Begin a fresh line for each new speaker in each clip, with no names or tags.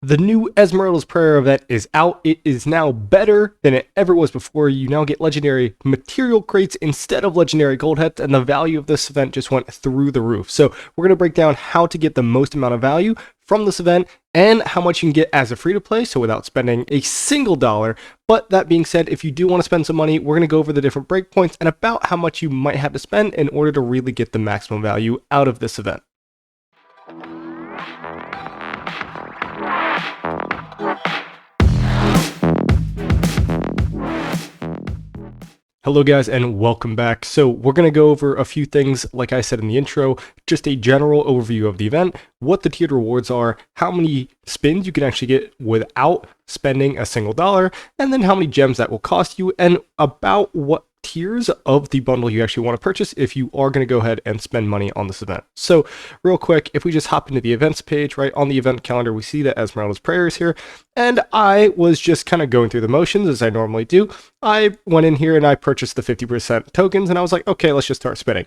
The new Esmeralda's Prayer event is out. It is now better than it ever was before. You now get legendary material crates instead of legendary gold heads, and the value of this event just went through the roof. So we're going to break down how to get the most amount of value from this event and how much you can get as a free-to-play, so without spending a single dollar. But that being said, if you do want to spend some money, we're going to go over the different breakpoints and about how much you might have to spend in order to really get the maximum value out of this event. Hello guys and welcome back. So we're going to go over a few things like I said in the intro, just a general overview of the event, what the tiered rewards are, how many spins you can actually get without spending a single dollar, and then how many gems that will cost you, and about what tiers of the bundle you actually want to purchase if you are going to go ahead and spend money on this event. So real quick, if we just hop into the events page, right on the event calendar, we see that Esmeralda's Prayer is here, and I was just kind of going through the motions as I normally do. I went in here and I purchased the 50% tokens, and I was like, okay, let's just start spinning.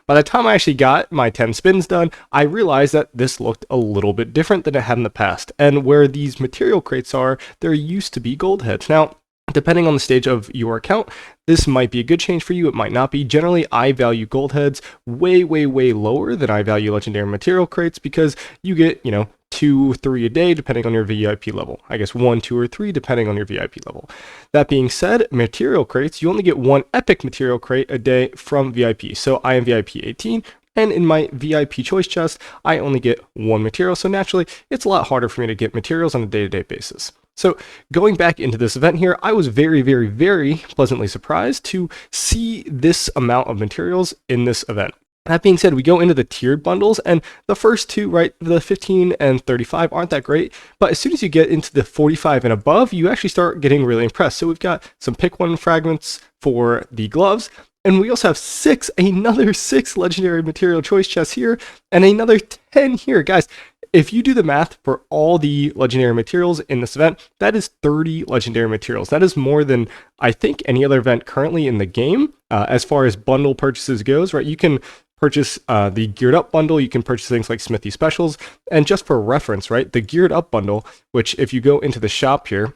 By the time I actually got my 10 spins done, I realized that this looked a little bit different than it had in the past. And where these material crates are, there used to be gold heads. Now, depending on the stage of your account, this might be a good change for you, it might not be. Generally, I value gold heads way lower than I value legendary material crates because you get, 2, 3 a day depending on your VIP level. I guess 1, 2, or 3 depending on your VIP level. That being said, material crates, you only get 1 epic material crate a day from VIP. So I am VIP 18. And in my VIP choice chest, I only get 1 material. So naturally, it's a lot harder for me to get materials on a day-to-day basis. So going back into this event here, I was very pleasantly surprised to see this amount of materials in this event. That being said, we go into the tiered bundles, and the first two, right, the 15 and 35 aren't that great, but as soon as you get into the 45 and above, you actually start getting really impressed. So we've got some pick one fragments for the gloves, and we also have another 6 legendary material choice chests here, and another 10 here. Guys, if you do the math for all the legendary materials in this event, that is 30 legendary materials. That is more than I think any other event currently in the game as far as bundle purchases goes, right? You can purchase the geared up bundle, you can purchase things like Smithy specials, and just for reference, right, the geared up bundle, which if you go into the shop here,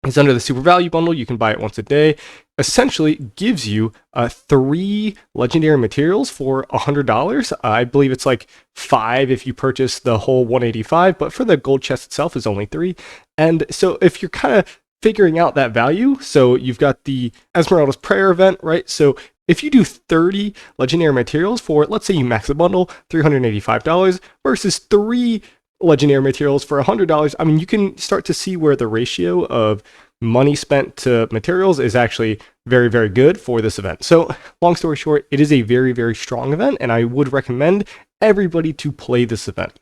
is under the super value bundle. You can buy it once a day. Essentially gives you 3 legendary materials for $100. I believe it's like 5 if you purchase the whole 185, but for the gold chest itself is only 3. And so if you're kind of figuring out that value, so you've got the Esmeralda's Prayer event, right? So if you do 30 legendary materials for, let's say you max the bundle, $385 versus 3 legendary materials for $100, I mean, you can start to see where the ratio of money spent to materials is actually very good for this event. So long story short, it is a very strong event, and I would recommend everybody to play this event.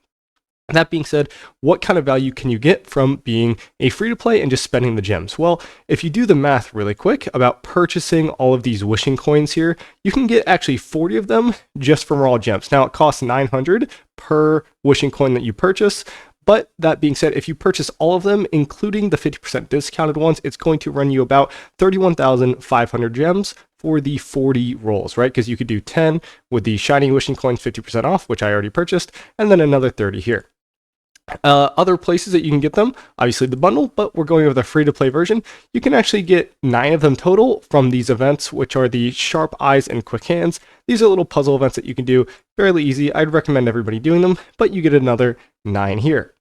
That being said, what kind of value can you get from being a free-to-play and just spending the gems? Well, if you do the math really quick about purchasing all of these wishing coins here, you can get actually 40 of them just from raw gems. Now, it costs 900 per wishing coin that you purchase, but that being said, if you purchase all of them, including the 50% discounted ones, it's going to run you about 31,500 gems for the 40 rolls, right? Because you could do 10 with the shiny wishing coins 50% off, which I already purchased, and then another 30 here. Other places that you can get them, obviously the bundle, but we're going over the free-to-play version. You can actually get 9 of them total from these events, which are the Sharp Eyes and Quick Hands. These are little puzzle events that you can do, fairly easy. I'd recommend everybody doing them, but you get another 9 here.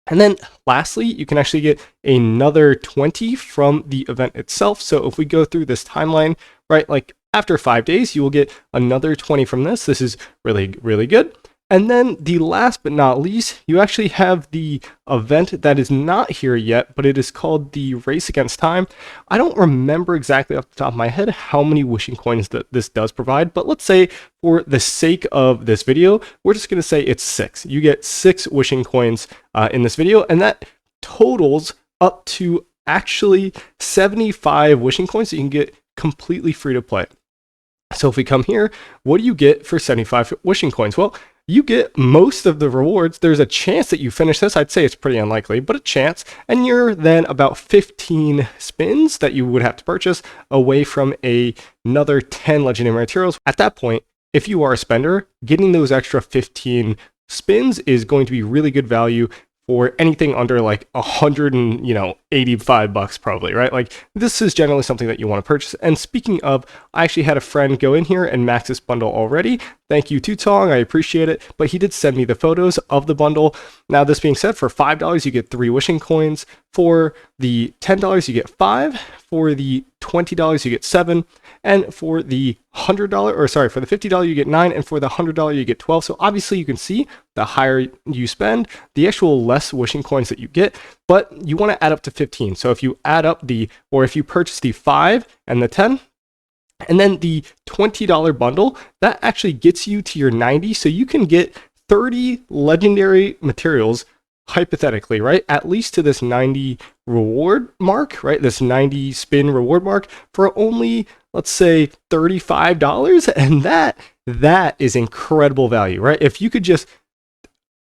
And then lastly, you can actually get another 20 from the event itself. So if we go through this timeline, right, like after 5 days, you will get another 20 from this. This is really good. And then the last but not least, you actually have the event that is not here yet, but it is called the Race Against Time. I don't remember exactly off the top of my head how many wishing coins that this does provide, but let's say for the sake of this video, we're just going to say it's 6. You get 6 wishing coins in this video, and that totals up to actually 75 wishing coins that you can get completely free to play. So if we come here, what do you get for 75 wishing coins? Well, you get most of the rewards. There's a chance that you finish this. I'd say it's pretty unlikely, but a chance. And you're then about 15 spins that you would have to purchase away from another 10 legendary materials. At that point, if you are a spender, getting those extra 15 spins is going to be really good value for anything under like 185 bucks probably, right? Like this is generally something that you want to purchase. And speaking of, I actually had a friend go in here and max this bundle already. Thank you to Tong, I appreciate it. But he did send me the photos of the bundle. Now, this being said, for $5 you get 3 wishing coins. For the $10 you get 5. For the $20 you get 7. And for the $100, or sorry, for the $50 you get 9, and for the $100 you get 12. So obviously you can see the higher you spend, the actual less wishing coins that you get, but you want to add up to 15. So if you add up if you purchase the 5 and the 10, and then the $20 bundle, that actually gets you to your 90. So you can get 30 legendary materials, hypothetically, right? At least to this 90 reward mark, right? This 90 spin reward mark for only, let's say, $35. And that is incredible value, right? If you could just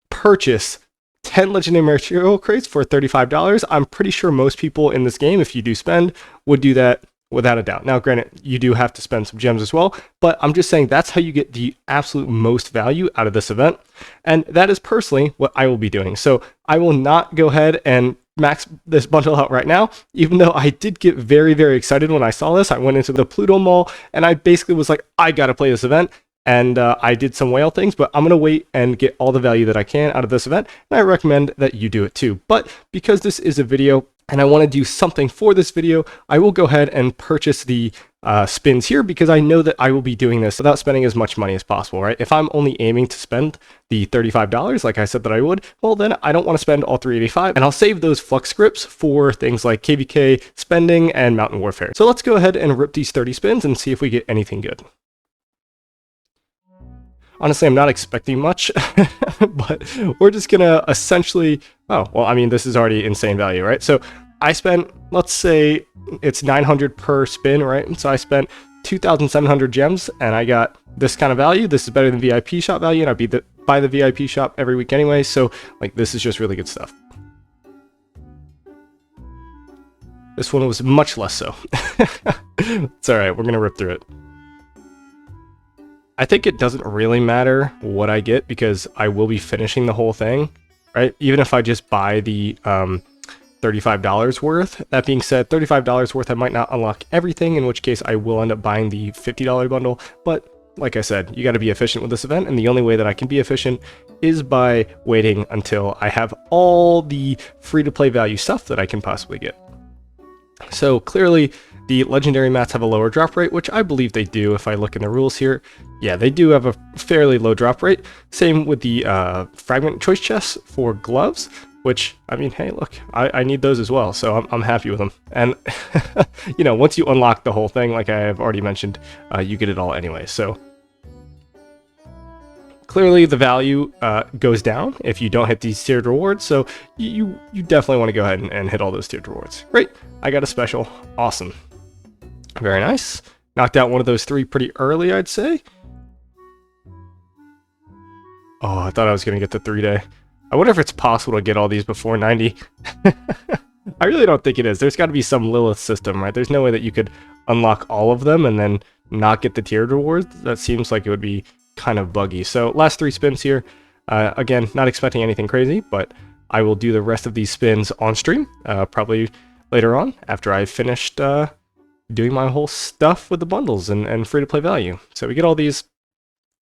purchase 10 legendary material crates for $35, I'm pretty sure most people in this game, if you do spend, would do that without a doubt. Now, granted, you do have to spend some gems as well, but I'm just saying that's how you get the absolute most value out of this event. And that is personally what I will be doing. So I will not go ahead and max this bundle out right now, even though I did get very, very excited when I saw this. I went into the Pluto Mall and I basically was like, I got to play this event. And I did some whale things, but I'm going to wait and get all the value that I can out of this event. And I recommend that you do it too. But because this is a video and I want to do something for this video, I will go ahead and purchase the spins here because I know that I will be doing this without spending as much money as possible, right? If I'm only aiming to spend the $35, like I said that I would, well, then I don't want to spend all $385, and I'll save those flux scripts for things like KVK, spending, and Mountain Warfare. So let's go ahead and rip these 30 spins and see if we get anything good. Honestly, I'm not expecting much, but we're just gonna essentially, oh, well, I mean, this is already insane value, right? So I spent, let's say it's 900 per spin, right? So I spent 2,700 gems and I got this kind of value. This is better than VIP shop value, and I'd buy the VIP shop every week anyway. So like, this is just really good stuff. This one was much less so. It's all right, we're gonna rip through it. I think it doesn't really matter what I get because I will be finishing the whole thing, right? Even if I just buy the $35 worth. That being said, $35 worth, I might not unlock everything, in which case I will end up buying the $50 bundle. But like I said, you got to be efficient with this event, and the only way that I can be efficient is by waiting until I have all the free-to-play value stuff that I can possibly get. So clearly, the legendary mats have a lower drop rate, which I believe they do if I look in the rules here. Yeah, they do have a fairly low drop rate. Same with the fragment choice chests for gloves, which, I mean, hey, look, I need those as well, so I'm happy with them. And, you know, once you unlock the whole thing, like I have already mentioned, you get it all anyway. So clearly the value goes down if you don't hit these tiered rewards, so you definitely want to go ahead and hit all those tiered rewards. Great, I got a special. Awesome. Very nice. Knocked out one of those 3 pretty early, I'd say. Oh, I thought I was going to get the 3-day. I wonder if it's possible to get all these before 90. I really don't think it is. There's got to be some Lilith system, right? There's no way that you could unlock all of them and then not get the tiered rewards. That seems like it would be kind of buggy. So last 3 spins here. Again, not expecting anything crazy, but I will do the rest of these spins on stream, probably later on after I've finished doing my whole stuff with the bundles and free-to-play value. So we get all these.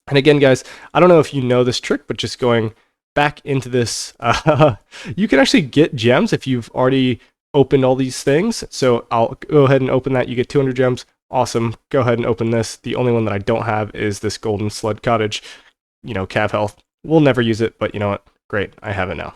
And again, guys, I don't know if you know this trick, but just going back into this, you can actually get gems if you've already opened all these things. So I'll go ahead and open that. You get 200 gems. Awesome. Go ahead and open this. The only one that I don't have is this Golden Sled Cottage, you know, cav health. We'll never use it, but you know what? Great. I have it now.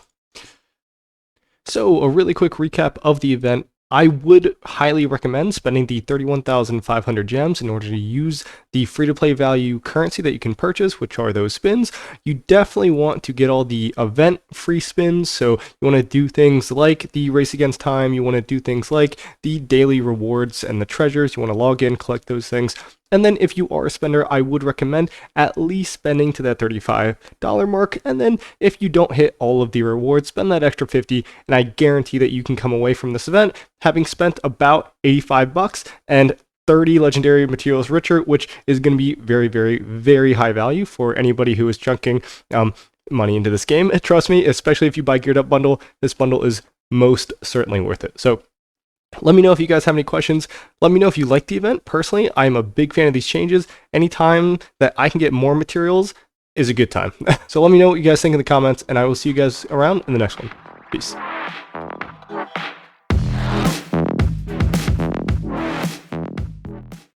So a really quick recap of the event. I would highly recommend spending the 31,500 gems in order to use the free-to-play value currency that you can purchase, which are those spins. You definitely want to get all the event free spins, so you want to do things like the Race Against Time, you want to do things like the daily rewards and the treasures, you want to log in, collect those things. And then if you are a spender, I would recommend at least spending to that $35 mark. And then if you don't hit all of the rewards, spend that extra 50, and I guarantee that you can come away from this event having spent about 85 bucks and 30 legendary materials richer, which is going to be very, very, very high value for anybody who is chunking money into this game. Trust me, especially if you buy Geared Up bundle, this bundle is most certainly worth it. So let me know if you guys have any questions. Let me know if you like the event. Personally, I'm a big fan of these changes. Anytime that I can get more materials is a good time. So let me know what you guys think in the comments, and I will see you guys around in the next one. Peace.